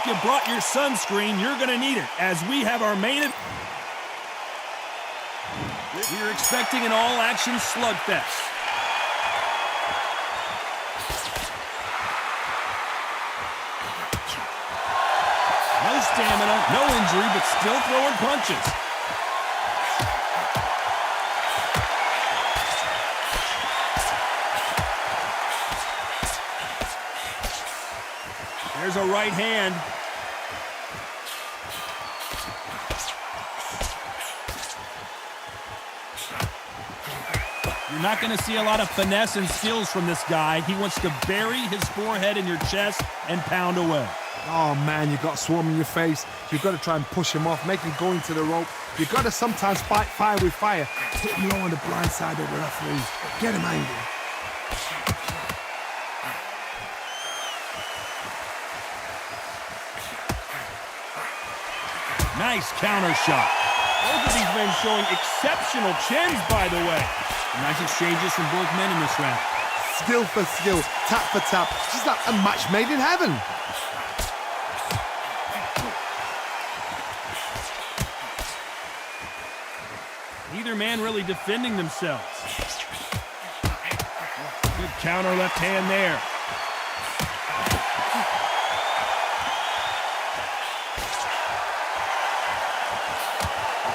You brought your sunscreen, you're going to need it, as we have our main event. We're expecting an all-action slugfest. No stamina, no injury, but still throwing punches. There's a right hand. You're not going to see a lot of finesse and skills from this guy. He wants to bury his forehead in your chest and pound away. Oh, man, you've got swarm in your face. You've got to try and push him off, make him go into the rope. You've got to sometimes fight fire with fire. Hit him low on the blind side of the referee. Get him angry. Nice counter shot. Both of these men showing exceptional chins, by the way. Nice exchanges from both men in this round. Skill for skill, tap for tap. Just like a match made in heaven. Neither man really defending themselves. Good counter left hand there.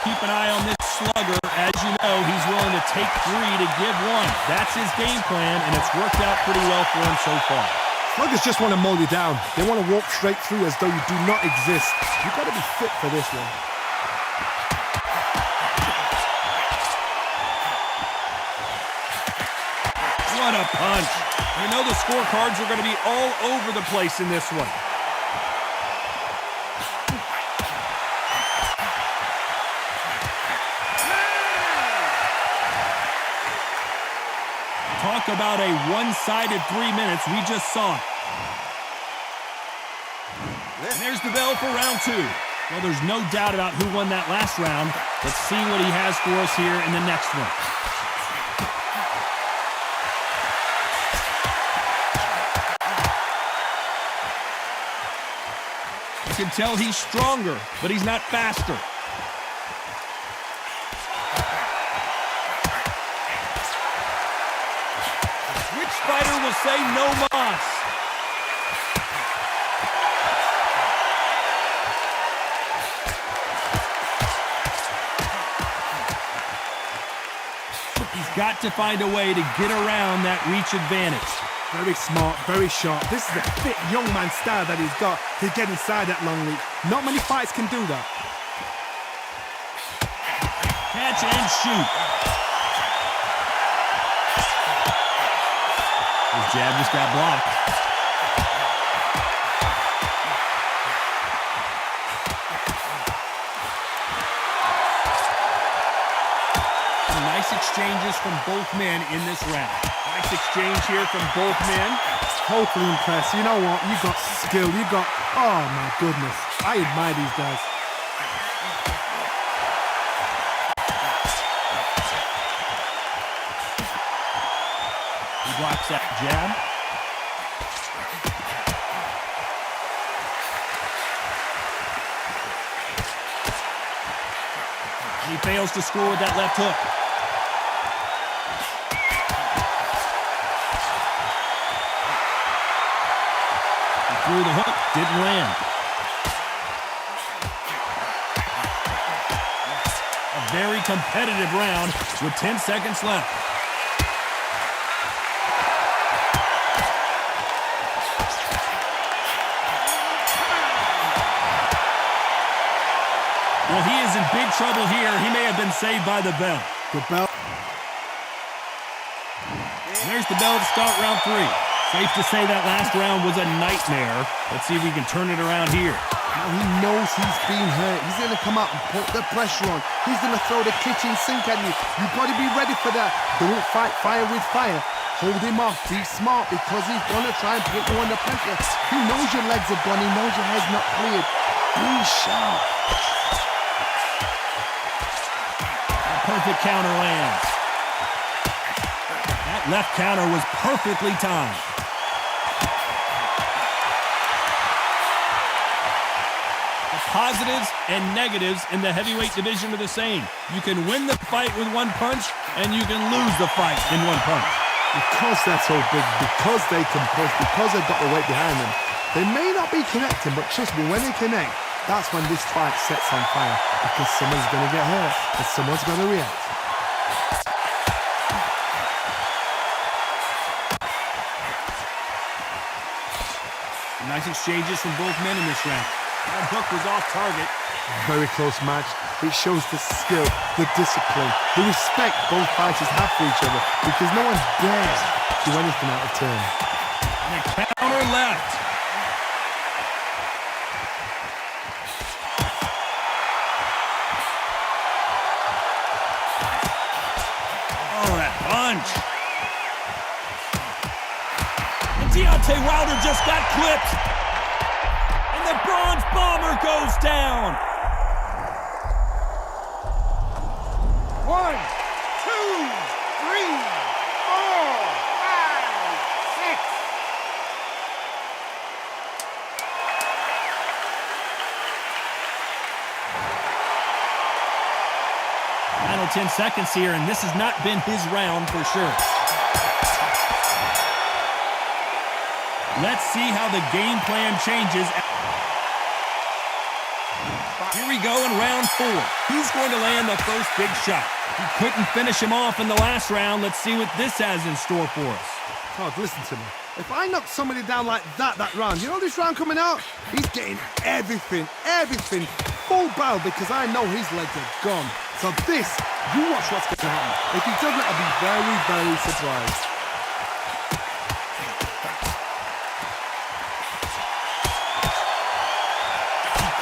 Keep an eye on this slugger. As you know, he's willing to take 3 to give 1. That's his game plan, and it's worked out pretty well for him so far. Sluggers just want to mow you down. They want to walk straight through as though you do not exist. You've got to be fit for this one. What a punch. You know the scorecards are going to be all over the place in this one. Talk about a one-sided 3 minutes. We just saw it. And there's the bell for round 2. Well, there's no doubt about who won that last round. Let's see what he has for us here in the next one. You can tell he's stronger, but he's not faster. Which fighter will say no mas? He's got to find a way to get around that reach advantage. Very smart, very sharp. This is a fit young man style that he's got to get inside that long reach. Not many fights can do that. Catch and shoot. His jab just got blocked. Nice exchanges from both men in this round. Nice exchange here from both men. Totally impressed. You know what? You got skill. You got... Oh, my goodness. I admire these guys. He blocks that jab. He fails to score with that left hook. Through the hook, didn't land. A very competitive round with 10 seconds left. Well, he is in big trouble here. He may have been saved by the bell. The bell. And there's the bell to start round 3. Safe to say that last round was a nightmare. Let's see if we can turn it around here. Now he knows he's been hurt. He's going to come out and put the pressure on. He's going to throw the kitchen sink at you. You've got to be ready for that. Don't fight fire with fire. Hold him off. Be smart because he's going to try and put you under pressure. He knows your legs are gone. He knows your head's not cleared. Be sharp. A perfect counter lands. That left counter was perfectly timed. The positives and negatives in the heavyweight division are the same. You can win the fight with one punch, and you can lose the fight in one punch. Because they're so big, because they can push, because they've got the weight behind them, they may not be connecting, but trust me, when they connect, that's when this fight sets on fire, because someone's going to get hurt and someone's going to react. Nice exchanges from both men in this round. That hook was off target. Very close match. It shows the skill, the discipline, the respect both fighters have for each other, because no one dares do anything out of turn. And a counter left. Oh, that punch. And Deontay Wilder just got clipped. And the Bronze Bomber goes down. 1, 2, 3, 4, 5, 6. Final 10 seconds here, and this has not been his round for sure. Let's see how the game plan changes. Here we go in round 4. He's going to land the first big shot. He couldn't finish him off in the last round. Let's see what this has in store for us. Todd, listen to me. If I knock somebody down like that round, you know this round coming out? He's getting everything, full barrel, because I know his legs are gone. So this, you watch what's going to happen. If he doesn't, I'll be very, very surprised.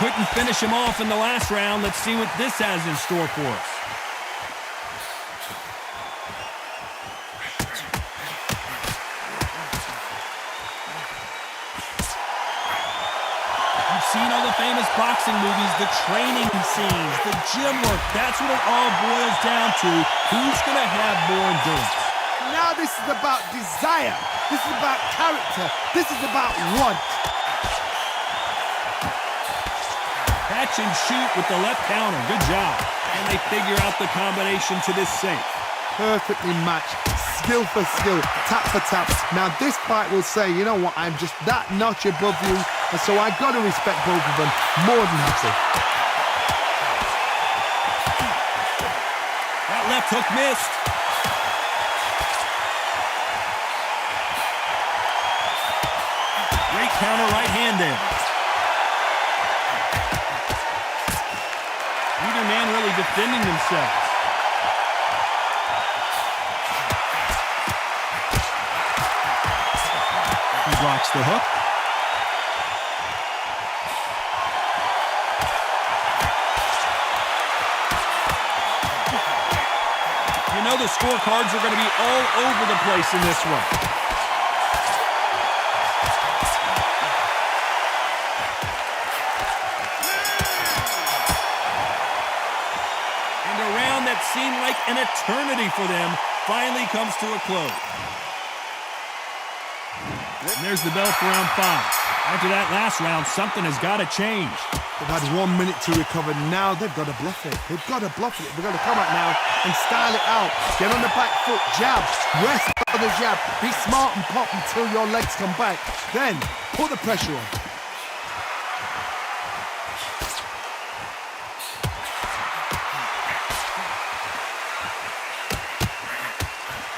Couldn't finish him off in the last round. Let's see what this has in store for us. You've seen all the famous boxing movies, the training scenes, the gym work. That's what it all boils down to. Who's going to have more endurance? Now this is about desire. This is about character. This is about want. Catch and shoot with the left counter. Good job. And they figure out the combination to this safe. Perfectly matched. Skill for skill. Tap for tap. Now this fight will say, you know what, I'm just that notch above you. And so I got to respect both of them more than happy. That left hook missed. Great counter right hand there. Neither man really defending themselves. He blocks the hook. You know the scorecards are going to be all over the place in this one. That seemed like an eternity for them finally comes to a close. And there's the bell for round 5. After that last round, something has got to change. They've had 1 minute to recover. Now they've got to bluff it. They've got to bluff it. They've got to come out now and style it out. Get on the back foot, jab, rest on the jab. Be smart and pop until your legs come back. Then put the pressure on.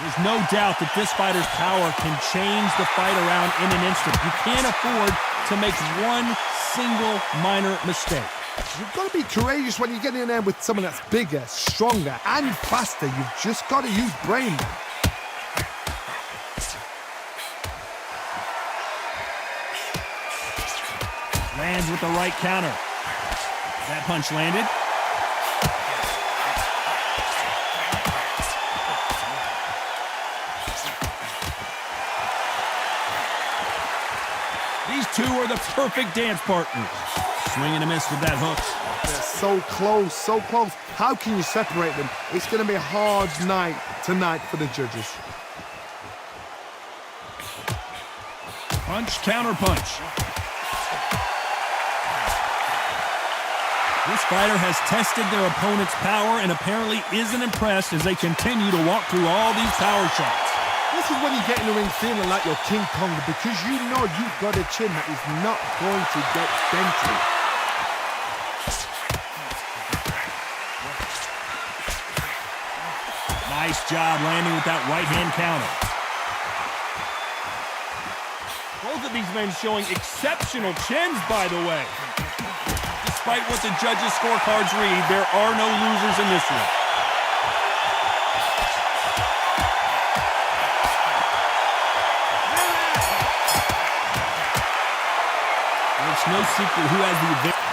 There's no doubt that this fighter's power can change the fight around in an instant. You can't afford to make one single minor mistake. You've got to be courageous when you get in there with someone that's bigger, stronger, and faster. You've just got to use brain. Lands with the right counter. That punch landed. These two are the perfect dance partners. Swing and a miss with that hook. They're so close, so close. How can you separate them? It's going to be a hard night tonight for the judges. Punch, counter punch. This fighter has tested their opponent's power and apparently isn't impressed as they continue to walk through all these power shots. This is when you get in the ring feeling like you're King Kong because you know you've got a chin that is not going to get dented. Nice job landing with that right-hand counter. Both of these men showing exceptional chins, by the way. Despite what the judges' scorecards read, there are no losers in this one. It's no secret who has the advantage.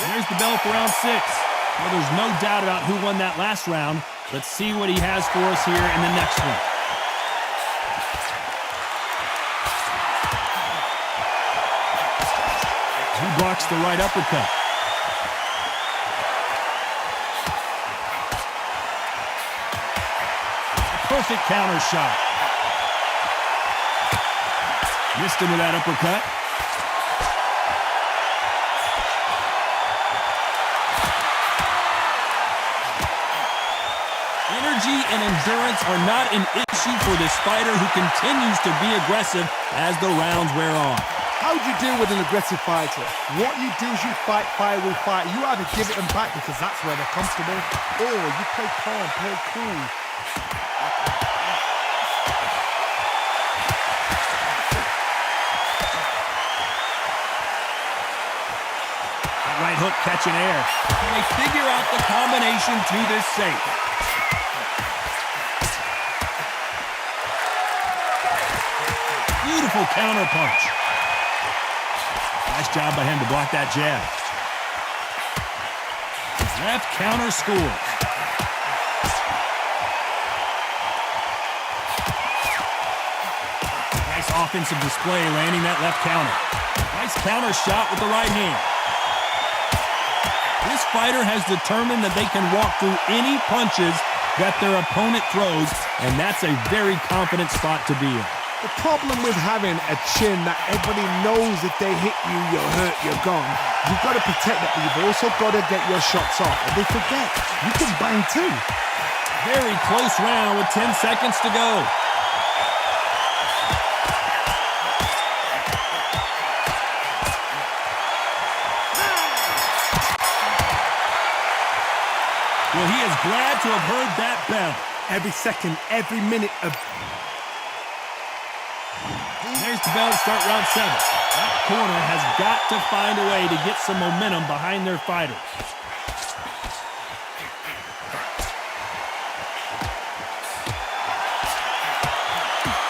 There's the bell for round 6. Well, there's no doubt about who won that last round. Let's see what he has for us here in the next one. He blocks the right uppercut. Perfect counter shot. Missed him with that uppercut. Energy and endurance are not an issue for this fighter who continues to be aggressive as the rounds wear on. How do you deal with an aggressive fighter? What you do is you fight fire with fire. You either give it them back because that's where they're comfortable, or you play calm, play cool. Right hook catching air. Can they figure out the combination to this safe? Beautiful counter punch. Nice job by him to block that jab. His left counter scores. Nice offensive display landing that left counter. Nice counter shot with the right hand. This fighter has determined that they can walk through any punches that their opponent throws, and that's a very confident spot to be in. The problem with having a chin that everybody knows if they hit you, you're hurt, you're gone. You've got to protect that, but you've also got to get your shots off. And they forget, you can bang too. Very close round with 10 seconds to go. Well, he is glad to have heard that bell. Every second, every minute of... There's the bell to start round 7. That corner has got to find a way to get some momentum behind their fighters.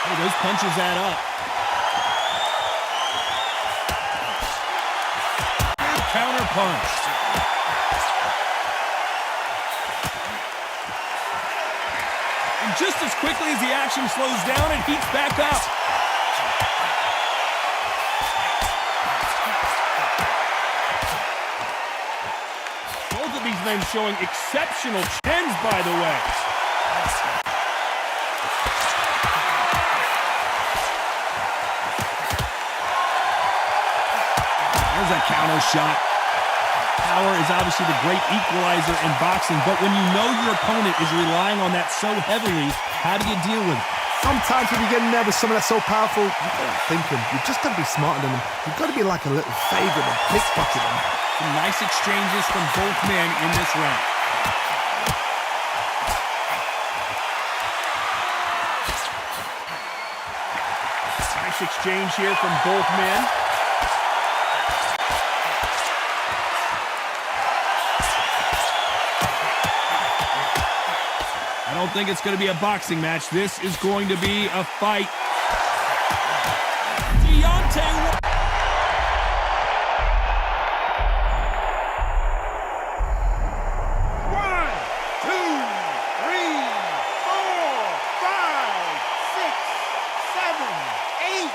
Hey, those punches add up. Counter punch. And just as quickly as the action slows down, it heats back up. Both of these men showing exceptional chins, by the way. There's a counter shot. Power is obviously the great equalizer in boxing, but when you know your opponent is relying on that so heavily, how do you deal with it? Sometimes when you get in there with someone that's so powerful, you've got to think him. You've just got to be smarter than him. You've got to be like a little favorite and pickpocket him. Some nice exchanges from both men in this round. Nice exchange here from both men. I don't think it's going to be a boxing match. This is going to be a fight. Deontay. 8.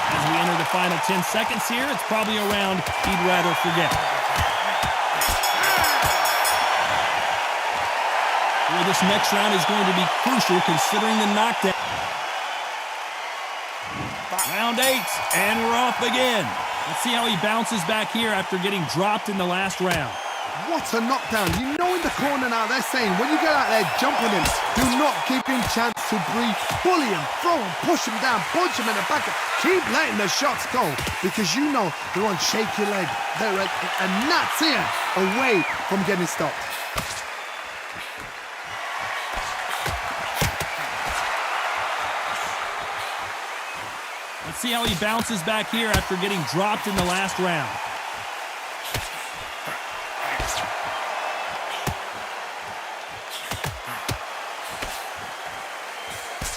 As we enter the final 10 seconds here, it's probably a round he'd rather forget. Well, this next round is going to be crucial considering the knockdown. Round 8, and we're off again. Let's see how he bounces back here after getting dropped in the last round. What a knockdown. You know in the corner now they're saying, when you get out there jumping him, do not give him chance to breathe. Bully him, throw him, push him down, punch him in the back. Keep letting the shots go because you know they're on shaky leg. They're a gnat's ear away from getting stopped. Let's see how he bounces back here after getting dropped in the last round.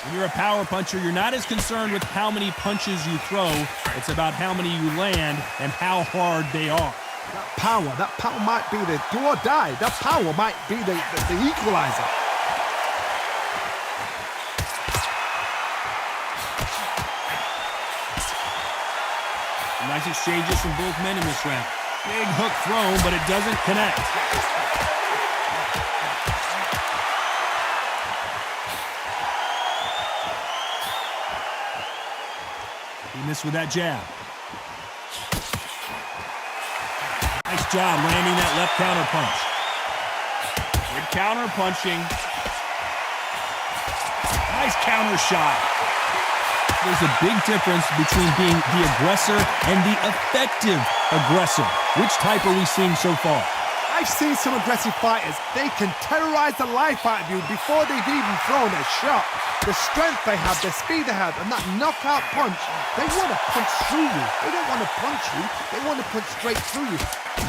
When you're a power puncher, you're not as concerned with how many punches you throw. It's about how many you land and how hard they are. That power might be the do or die. That power might be the equalizer. Nice exchanges from both men in this round. Big hook thrown, but it doesn't connect. He missed with that jab. Nice job landing that left counter punch. Good counter punching. Nice counter shot. There's a big difference between being the aggressor and the effective aggressor. Which type are we seeing so far? I've seen some aggressive fighters. They can terrorize the life out of you before they've even thrown a shot. The strength they have, the speed they have, and that knockout punch, they want to punch through you. They don't want to punch you. They want to punch straight through you.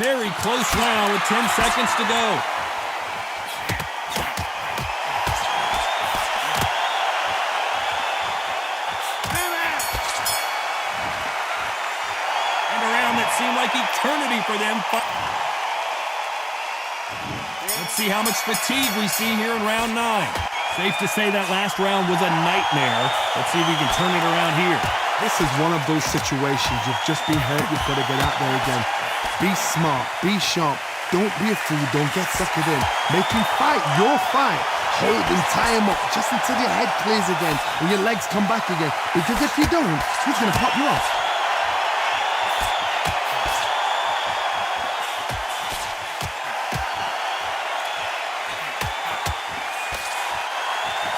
Very close round with 10 seconds to go. Seemed like eternity for them. Let's see how much fatigue we see here in round 9. Safe to say that last round was a nightmare. Let's see if we can turn it around here. This is one of those situations. You've just been hurt. You've got to get out there again. Be smart. Be sharp. Don't be a fool. Don't get suckered in. Make him fight your fight. Hold him, tie him up just until your head clears again and your legs come back again. Because if you don't, he's going to pop you off.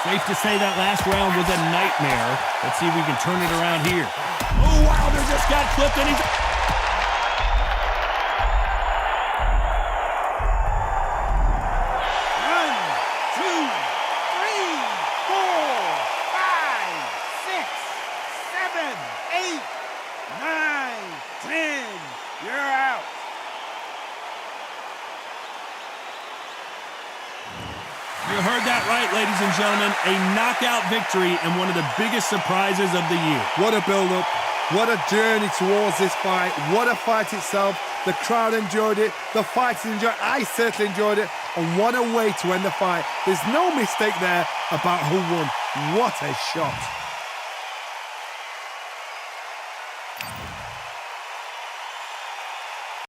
Safe to say that last round was a nightmare. Let's see if we can turn it around here. Oh, Wilder just got clipped and he's... 10. You're out. You heard that right, ladies and gentlemen. A knockout victory and one of the biggest surprises of the year. What a build-up. What a journey towards this fight. What a fight itself. The crowd enjoyed it. The fighters enjoyed it. I certainly enjoyed it. And what a way to end the fight. There's no mistake there about who won. What a shot.